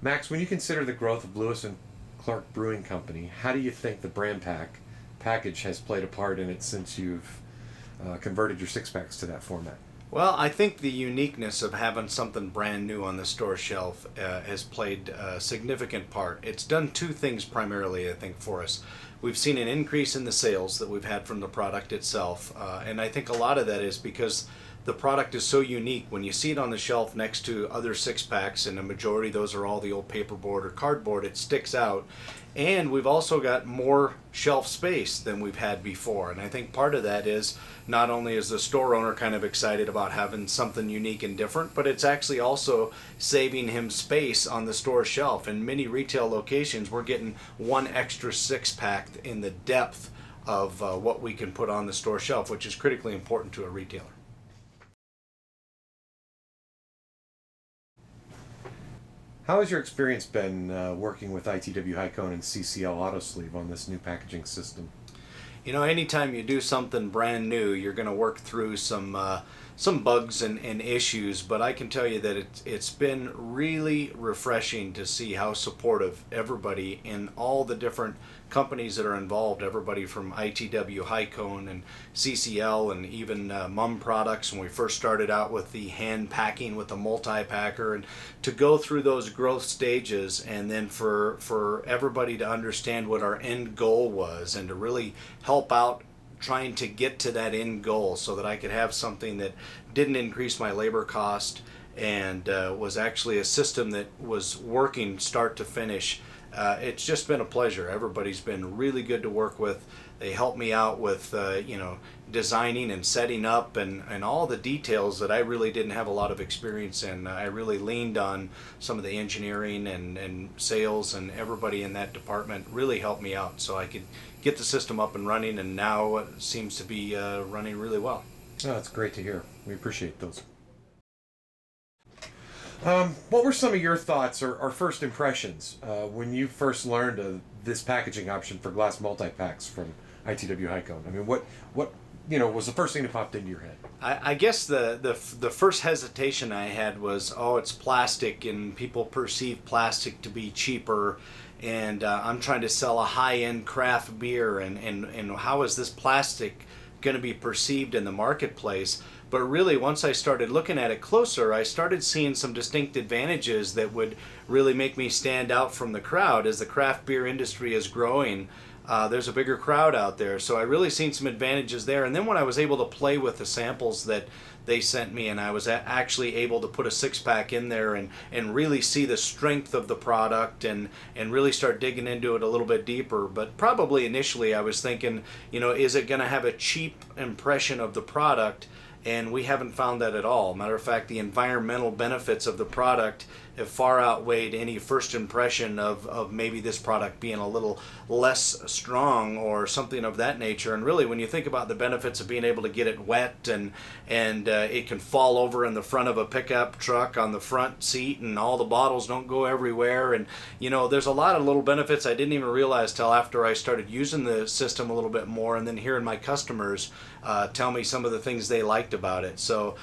Max, when you consider the growth of Lewis and Clark Brewing Company, how do you think the BrandPak package has played a part in it since you've converted your six packs to that format? Well, I think the uniqueness of having something brand new on the store shelf has played a significant part. It's done two things primarily, I think, for us. We've seen an increase in the sales that we've had from the product itself, and I think a lot of that is because the product is so unique. When you see it on the shelf next to other six packs, and the majority of those are all the old paperboard or cardboard, it sticks out. And we've also got more shelf space than we've had before. And I think part of that is not only is the store owner kind of excited about having something unique and different, but it's actually also saving him space on the store shelf. In many retail locations, we're getting one extra six pack in the depth of what we can put on the store shelf, which is critically important to a retailer. How has your experience been working with ITW Hi-Cone and CCL Autosleeve on this new packaging system? You know, anytime you do something brand new, you're going to work through some bugs and issues, but I can tell you that it's been really refreshing to see how supportive everybody in all the different companies that are involved, everybody from ITW Hi-Cone and CCL and even Mum Products when we first started out with the hand packing with the multi-packer, and to go through those growth stages, and then for everybody to understand what our end goal was and to really help out trying to get to that end goal so that I could have something that didn't increase my labor cost and was actually a system that was working start to finish. It's just been a pleasure. Everybody's been really good to work with. They helped me out with designing and setting up and all the details that I really didn't have a lot of experience in. I really leaned on some of the engineering and sales, and everybody in that department really helped me out so I could get the system up and running, and now it seems to be running really well. Oh, that's great to hear. We appreciate those. What were some of your thoughts or first impressions when you first learned of this packaging option for glass multi-packs from ITW Hi-Cone? I mean, what was the first thing that popped into your head? I guess the first hesitation I had was, oh, it's plastic, and people perceive plastic to be cheaper, and I'm trying to sell a high-end craft beer, and how is this plastic going to be perceived in the marketplace? But really, once I started looking at it closer, I started seeing some distinct advantages that would really make me stand out from the crowd. As the craft beer industry is growing, there's a bigger crowd out there. So I really seen some advantages there. And then when I was able to play with the samples that they sent me, and I was actually able to put a six-pack in there and really see the strength of the product and really start digging into it a little bit deeper. But probably initially I was thinking, is it going to have a cheap impression of the product? And we haven't found that at all. Matter of fact, the environmental benefits of the product have far outweighed any first impression of maybe this product being a little less strong or something of that nature. And really, when you think about the benefits of being able to get it wet and it can fall over in the front of a pickup truck on the front seat, and all the bottles don't go everywhere, and there's a lot of little benefits I didn't even realize till after I started using the system a little bit more, and then hearing my customers tell me some of the things they liked about it. So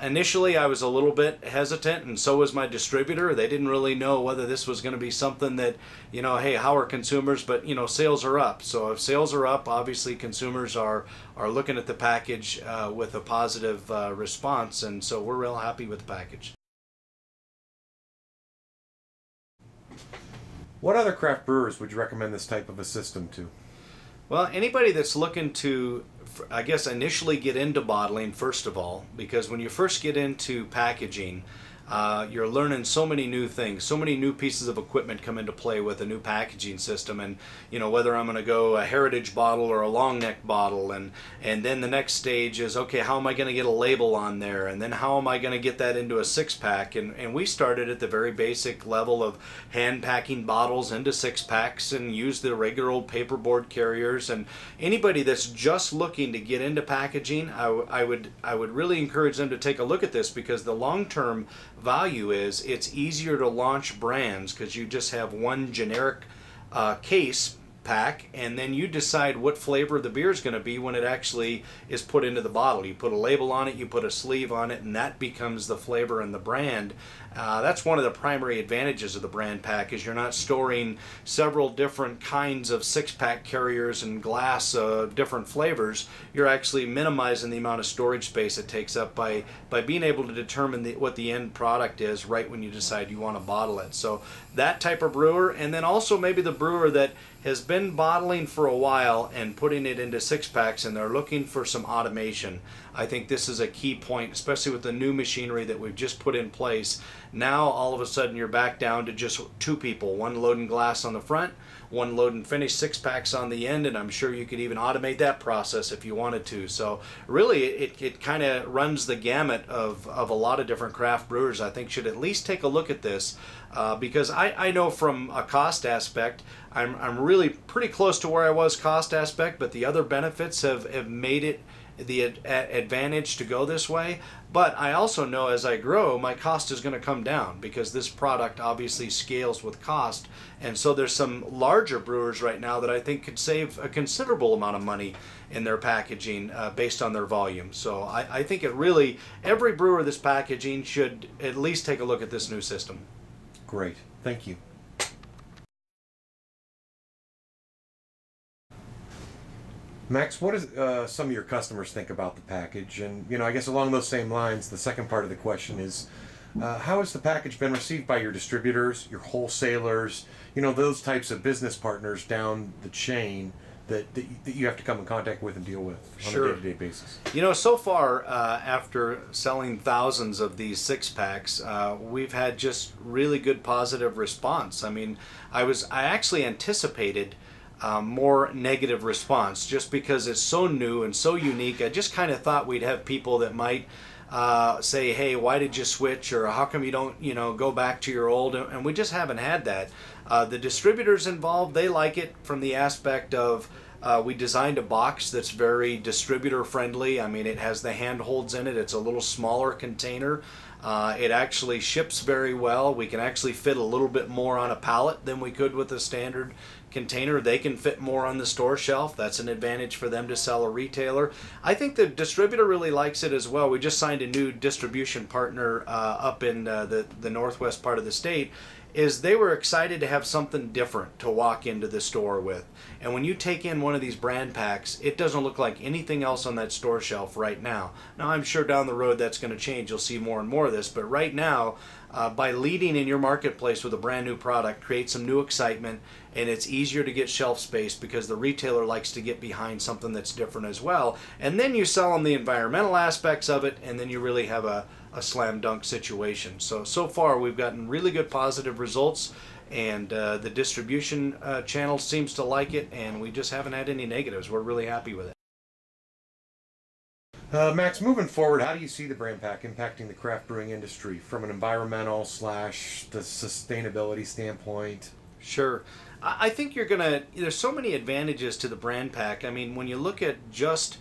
initially I was a little bit hesitant, and so was my distributor. They didn't really know whether this was going to be something that, hey, how are consumers? But sales are up. So if sales are up, obviously consumers are looking at the package with a positive response, and so we're real happy with the package. What other craft brewers would you recommend this type of a system to? Well, anybody that's looking to, I guess, initially get into bottling, first of all, because when you first get into packaging, you're learning so many new things, so many new pieces of equipment come into play with a new packaging system, and whether I'm going to go a heritage bottle or a long neck bottle, and then the next stage is, okay, how am I going to get a label on there, and then how am I going to get that into a six pack, and we started at the very basic level of hand packing bottles into six packs and use the regular old paperboard carriers. And anybody that's just looking to get into packaging, I would really encourage them to take a look at this, because the long-term value is it's easier to launch brands because you just have one generic case pack, and then you decide what flavor the beer is going to be when it actually is put into the bottle. You put a label on it, you put a sleeve on it, and that becomes the flavor and the brand. That's one of the primary advantages of the BrandPak, is you're not storing several different kinds of six-pack carriers and glass of different flavors. You're actually minimizing the amount of storage space it takes up by being able to determine what the end product is right when you decide you want to bottle it. So that type of brewer, and then also maybe the brewer that has been bottling for a while and putting it into six-packs, and they're looking for some automation. I think this is a key point, especially with the new machinery that we've just put in place. Now all of a sudden you're back down to just two people, one loading glass on the front, one loading finished six-packs on the end, and I'm sure you could even automate that process if you wanted to. So really it kind of runs the gamut of a lot of different craft brewers. I think should at least take a look at this, because I know from a cost aspect, I'm really pretty close to where I was cost aspect, but the other benefits have made it the advantage to go this way. But I also know as I grow, my cost is going to come down, because this product obviously scales with cost. And so there's some larger brewers right now that I think could save a considerable amount of money in their packaging based on their volume. So I think it really, every brewer that's packaging should at least take a look at this new system. Great. Thank you. Max, what does some of your customers think about the package? And, I guess along those same lines, the second part of the question is, how has the package been received by your distributors, your wholesalers, those types of business partners down the chain that you have to come in contact with and deal with on a day-to-day basis? So far, after selling thousands of these six-packs, we've had just really good positive response. I mean, I actually anticipated more negative response, just because it's so new and so unique. I just kind of thought we'd have people that might say, hey, why did you switch, or how come you don't go back to your old, and we just haven't had that. The distributors involved, they like it from the aspect of we designed a box that's very distributor friendly. I mean, it has the handholds in it. It's a little smaller container. It actually ships very well. We can actually fit a little bit more on a pallet than we could with a standard container. They can fit more on the store shelf. That's an advantage for them to sell a retailer. I think the distributor really likes it as well. We just signed a new distribution partner up in the northwest part of the state. They were excited to have something different to walk into the store with. And when you take in one of these BrandPaks, it doesn't look like anything else on that store shelf right now. Now, I'm sure down the road that's going to change. You'll see more and more of this. But right now, by leading in your marketplace with a brand new product, create some new excitement, and it's easier to get shelf space because the retailer likes to get behind something that's different as well. And then you sell them the environmental aspects of it, and then you really have a slam dunk situation. So far we've gotten really good positive results, and the distribution channel seems to like it, and we just haven't had any negatives. We're really happy with it. Max, moving forward, how do you see the BrandPak impacting the craft brewing industry from an environmental / the sustainability standpoint? Sure. I think there's so many advantages to the BrandPak. I mean, when you look at just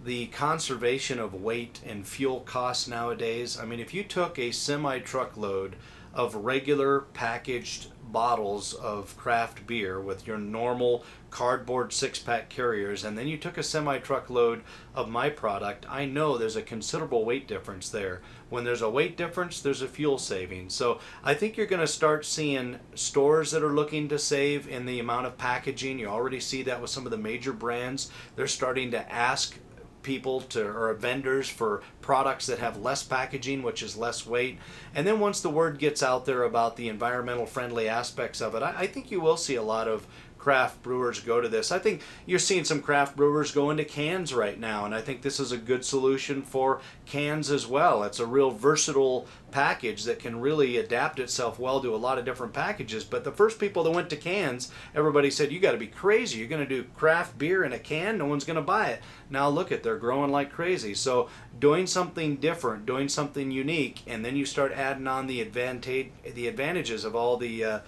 the conservation of weight and fuel costs nowadays, I mean, if you took a semi-truckload of regular packaged bottles of craft beer with your normal cardboard six-pack carriers, and then you took a semi-truckload of my product, I know there's a considerable weight difference there. When there's a weight difference, there's a fuel saving. So I think you're going to start seeing stores that are looking to save in the amount of packaging. You already see that with some of the major brands. They're starting to ask people or vendors for products that have less packaging, which is less weight. And then once the word gets out there about the environmental friendly aspects of it, I think you will see a lot of craft brewers go to this. I think you're seeing some craft brewers go into cans right now, and I think this is a good solution for cans as well. It's a real versatile package that can really adapt itself well to a lot of different packages. But the first people that went to cans, everybody said, you got to be crazy. You're going to do craft beer in a can? No one's going to buy it. Now look at, they're growing like crazy. So doing something different, doing something unique, and then you start adding on the advantages of all the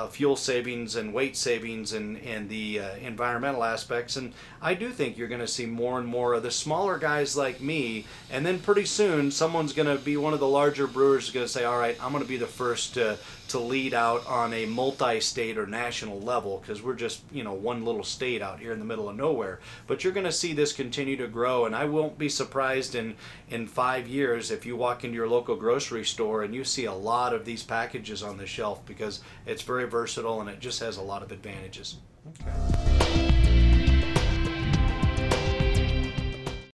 fuel savings and weight savings and the environmental aspects. And I do think you're going to see more and more of the smaller guys like me, and then pretty soon someone's going to be one of the larger brewers going to say, all right, I'm going to be the first to lead out on a multi-state or national level, because we're just, one little state out here in the middle of nowhere. But you're going to see this continue to grow, and I won't be surprised in 5 years if you walk into your local grocery store and you see a lot of these packages on the shelf, because it's very versatile and it just has a lot of advantages. Okay.